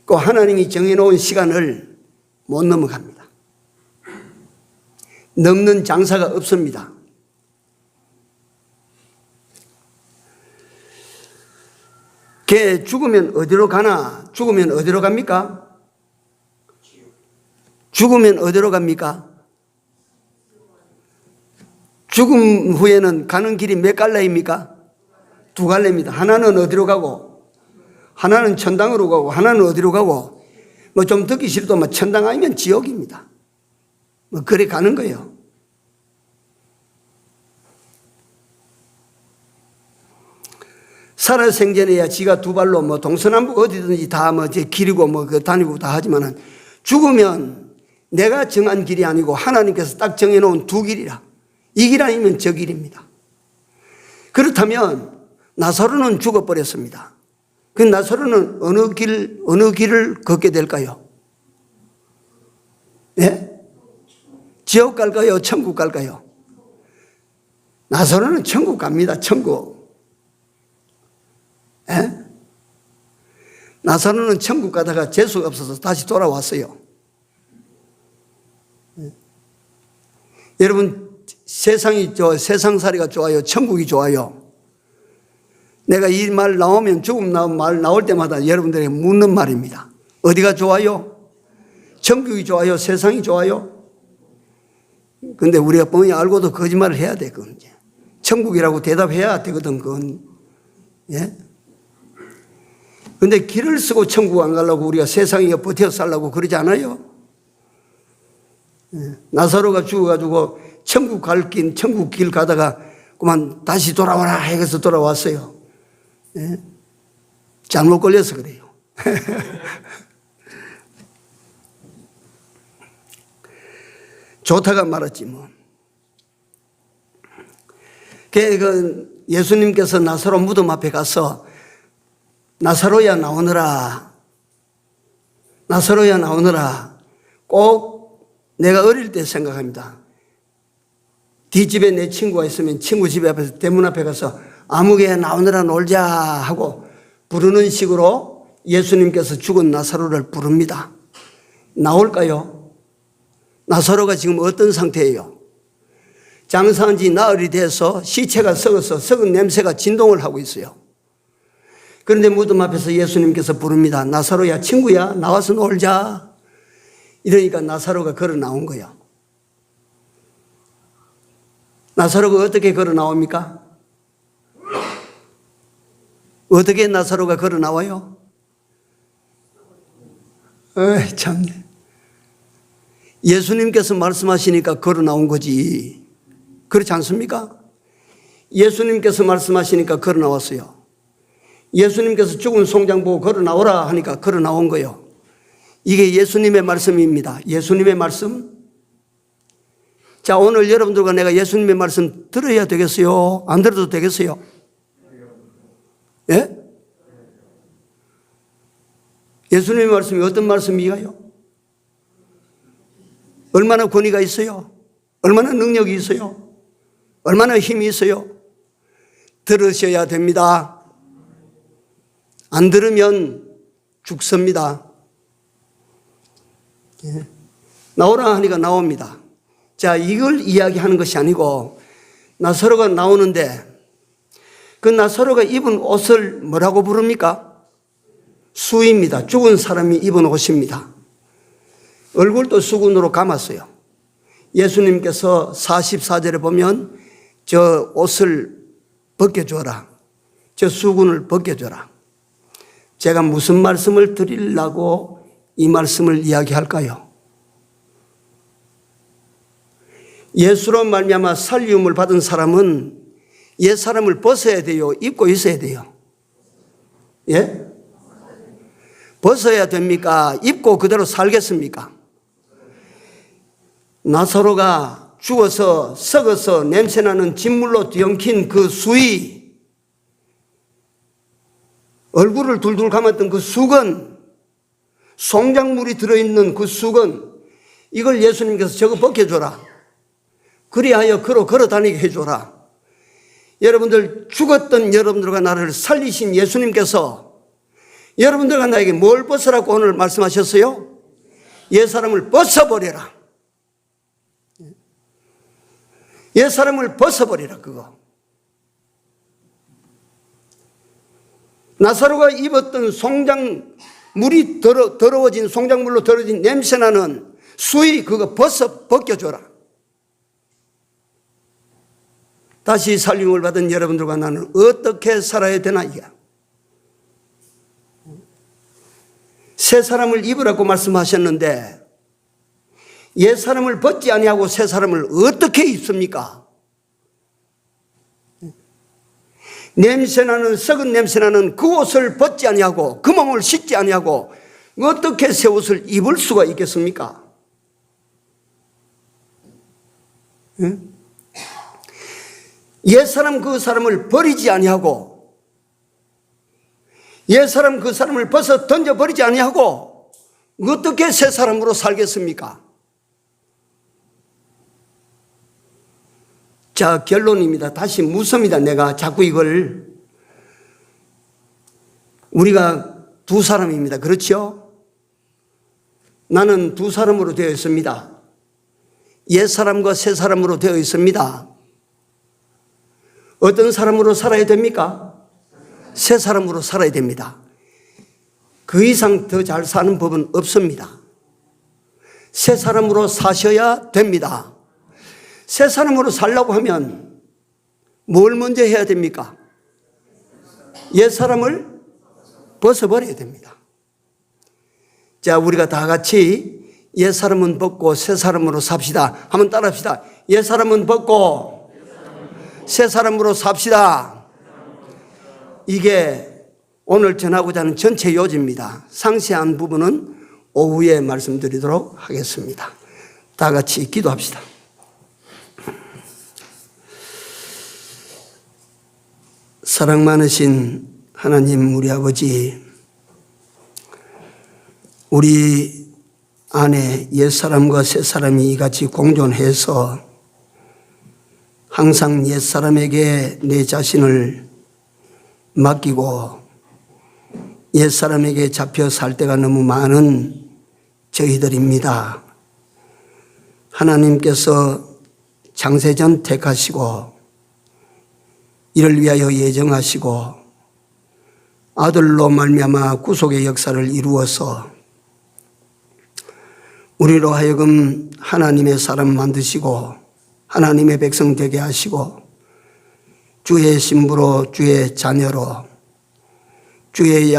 그 하나님이 정해놓은 시간을 못 넘어갑니다. 넘는 장사가 없습니다. 걔 죽으면 어디로 가나? 죽으면 어디로 갑니까? 죽으면 어디로 갑니까? 죽음 후에는 가는 길이 몇 갈래입니까? 두 갈래입니다. 하나는 어디로 가고, 하나는 천당으로 가고, 하나는 어디로 가고, 뭐 좀 듣기 싫어도 뭐 천당 아니면 지옥입니다. 뭐 그래 가는 거예요. 살아생전에야 지가 두 발로 뭐 동서남북 어디든지 다 뭐 길이고 뭐 다니고 다 하지만은 죽으면 내가 정한 길이 아니고 하나님께서 딱 정해놓은 두 길이라. 이 길 아니면 저 길입니다. 그렇다면 나사로는 죽어버렸습니다. 그 나사로는 어느 길을 걷게 될까요? 네? 지옥 갈까요? 천국 갈까요? 나사로는 천국 갑니다. 천국. 네? 나사로는 천국 가다가 재수가 없어서 다시 돌아왔어요. 네? 여러분, 세상살이가 좋아요? 천국이 좋아요? 내가 이 말 나오면 죽음 말 나올 때마다 여러분들에게 묻는 말입니다. 어디가 좋아요? 천국이 좋아요? 세상이 좋아요? 근데 우리가 뻔히 알고도 거짓말을 해야 돼, 그건 이제. 천국이라고 대답해야 되거든, 그건. 예? 근데 길을 쓰고 천국 안 가려고 우리가 세상에 버텨 살라고 그러지 않아요? 예. 나사로가 죽어가지고 천국 길 가다가 그만 다시 돌아와라 해서 돌아왔어요. 예? 잘못 걸려서 그래요. 좋다가 말았지 뭐. 그 예수님께서 나사로 무덤 앞에 가서 나사로야 나오너라. 나사로야 나오너라. 꼭 내가 어릴 때 생각합니다. 뒷집에 내 친구가 있으면 친구 집 앞에서 대문 앞에 가서 아무개 나오너라 놀자 하고 부르는 식으로 예수님께서 죽은 나사로를 부릅니다. 나올까요? 나사로가 지금 어떤 상태예요? 장사한 지 나흘이 돼서 시체가 썩어서 썩은 냄새가 진동을 하고 있어요. 그런데 무덤 앞에서 예수님께서 부릅니다. 나사로야, 친구야, 나와서 놀자. 이러니까 나사로가 걸어 나온 거예요. 나사로가 어떻게 걸어 나옵니까? 어떻게 나사로가 걸어 나와요? 에이, 참네. 예수님께서 말씀하시니까 걸어 나온 거지. 그렇지 않습니까? 예수님께서 말씀하시니까 걸어 나왔어요. 예수님께서 죽은 송장 보고 걸어 나오라 하니까 걸어 나온 거예요. 이게 예수님의 말씀입니다. 예수님의 말씀. 자, 오늘 여러분들과 내가 예수님의 말씀 들어야 되겠어요? 안 들어도 되겠어요? 예? 예수님의 말씀이 어떤 말씀이에요? 얼마나 권위가 있어요? 얼마나 능력이 있어요? 얼마나 힘이 있어요? 들으셔야 됩니다. 안 들으면 죽습니다. 예. 나오라 하니까 나옵니다. 자, 이걸 이야기하는 것이 아니고 나사로가 나오는데 그 나사로가 입은 옷을 뭐라고 부릅니까? 수입니다. 죽은 사람이 입은 옷입니다. 얼굴도 수군으로 감았어요. 예수님께서 44절에 보면 저 옷을 벗겨줘라. 저 수군을 벗겨줘라. 제가 무슨 말씀을 드리려고 이 말씀을 이야기할까요? 예수로 말미암아 살리움을 받은 사람은 옛 사람을 벗어야 돼요? 입고 있어야 돼요? 예? 벗어야 됩니까? 입고 그대로 살겠습니까? 나사로가 죽어서 썩어서 냄새나는 진물로 뒤엉킨 그 수의, 얼굴을 둘둘 감았던 그 수건, 송장물이 들어있는 그 수건, 이걸 예수님께서 저거 벗겨줘라. 그리하여 걸어 다니게 해줘라. 여러분들, 죽었던 여러분들과 나를 살리신 예수님께서 여러분들과 나에게 뭘 벗으라고 오늘 말씀하셨어요? 옛사람을 벗어버려라. 옛사람을 벗어버리라, 그거. 나사로가 입었던 물이 더러워진 송장물로 더러워진 냄새나는 수의 그거 벗겨줘라. 다시 살림을 받은 여러분들과 나는 어떻게 살아야 되나 이게. 새 사람을 입으라고 말씀하셨는데 옛 사람을 벗지 아니하고 새 사람을 어떻게 입습니까? 냄새나는 썩은 냄새나는 그 옷을 벗지 아니하고 그 몸을 씻지 아니하고 어떻게 새 옷을 입을 수가 있겠습니까? 옛 사람 그 사람을 버리지 아니하고 옛 사람 그 사람을 벗어 던져버리지 아니하고 어떻게 새 사람으로 살겠습니까? 자, 결론입니다. 다시 묻습니다. 내가 자꾸 이걸. 우리가 두 사람입니다. 그렇죠? 나는 두 사람으로 되어 있습니다. 옛 사람과 새 사람으로 되어 있습니다. 어떤 사람으로 살아야 됩니까? 새 사람으로 살아야 됩니다. 그 이상 더 잘 사는 법은 없습니다. 새 사람으로 사셔야 됩니다. 새 사람으로 살려고 하면 뭘 먼저 해야 됩니까? 옛 사람을 벗어버려야 됩니다. 자, 우리가 다 같이 옛 사람은 벗고 새 사람으로 삽시다. 한번 따라합시다. 옛 사람은 벗고 새 사람으로 삽시다. 이게 오늘 전하고자 하는 전체 요지입니다. 상세한 부분은 오후에 말씀드리도록 하겠습니다. 다 같이 기도합시다. 사랑 많으신 하나님 우리 아버지, 우리 안에 옛사람과 새사람이 이같이 공존해서 항상 옛사람에게 내 자신을 맡기고 옛사람에게 잡혀 살 때가 너무 많은 저희들입니다. 하나님께서 창세전 택하시고 이를 위하여 예정하시고 아들로 말미암아 구속의 역사를 이루어서 우리로 하여금 하나님의 사람 만드시고 하나님의 백성 되게 하시고 주의 신부로 주의 자녀로 주의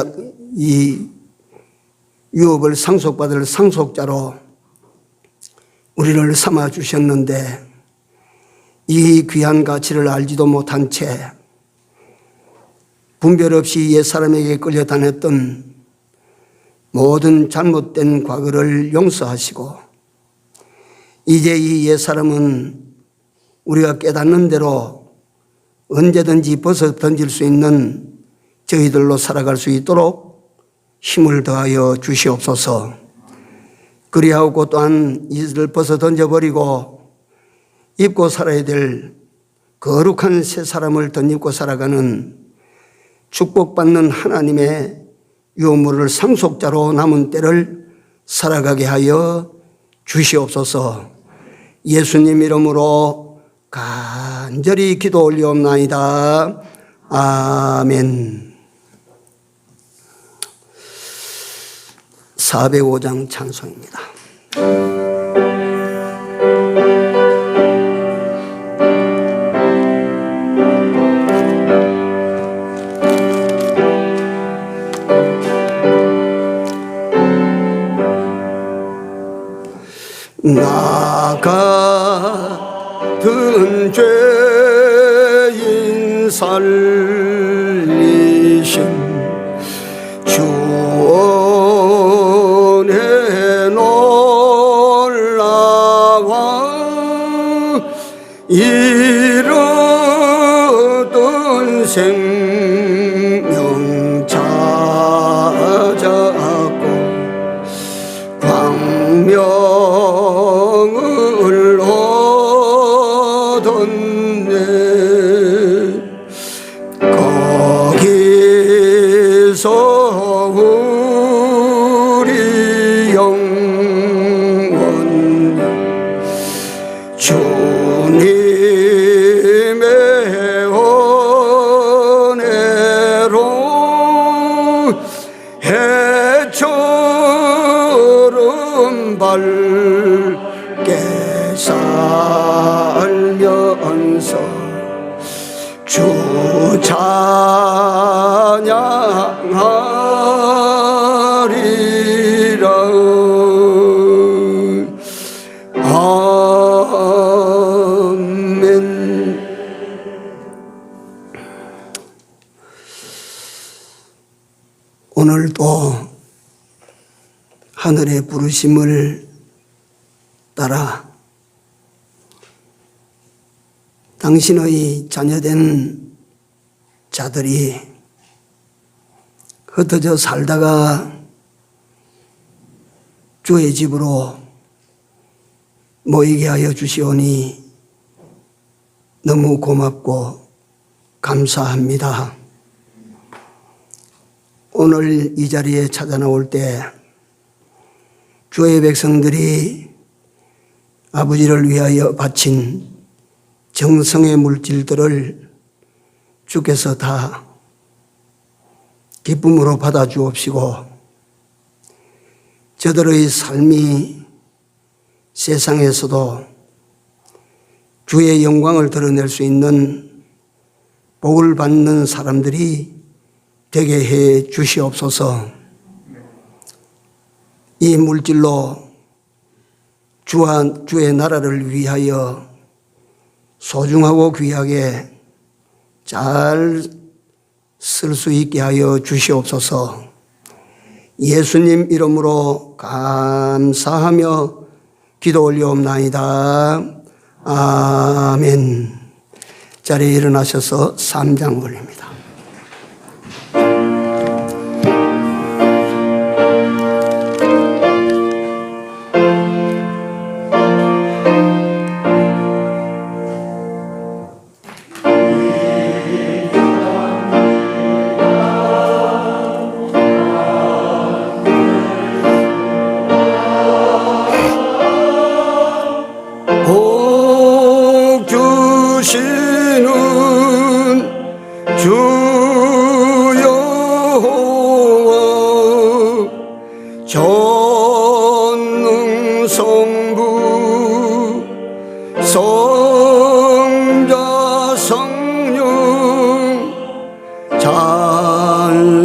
이 유업을 상속받을 상속자로 우리를 삼아 주셨는데 이 귀한 가치를 알지도 못한 채 분별 없이 옛사람에게 끌려다녔던 모든 잘못된 과거를 용서하시고 이제 이 옛사람은 우리가 깨닫는 대로 언제든지 벗어 던질 수 있는 저희들로 살아갈 수 있도록 힘을 더하여 주시옵소서. 그리하고 또한 이들을 벗어 던져버리고 입고 살아야 될 거룩한 새 사람을 덧입고 살아가는 축복받는 하나님의 유물을 상속자로 남은 때를 살아가게 하여 주시옵소서. 예수님 이름으로 간절히 기도 올리옵나이다. 아멘. 405장 찬송입니다. 나 같은 죄인 살리신 주 은혜 놀라워 잃었던 생명 찾았고 광명을 얻었네. 거기서 우리 영원 주님의 은혜로 밝게 살면서 주 찬양하리라. 아멘. 오늘도 하늘의 부르심을 따라 당신의 자녀된 자들이 흩어져 살다가 주의 집으로 모이게 하여 주시오니 너무 고맙고 감사합니다. 오늘 이 자리에 찾아 나올 때 주의 백성들이 아버지를 위하여 바친 정성의 물질들을 주께서 다 기쁨으로 받아 주옵시고, 저들의 삶이 세상에서도 주의 영광을 드러낼 수 있는 복을 받는 사람들이 되게 해 주시옵소서. 이 물질로 주와 주의 나라를 위하여 소중하고 귀하게 잘 쓸 수 있게 하여 주시옵소서. 예수님 이름으로 감사하며 기도 올려옵나이다. 아멘. 자리에 일어나셔서 3장 올립니다. 전능성부 성자 성령 찬송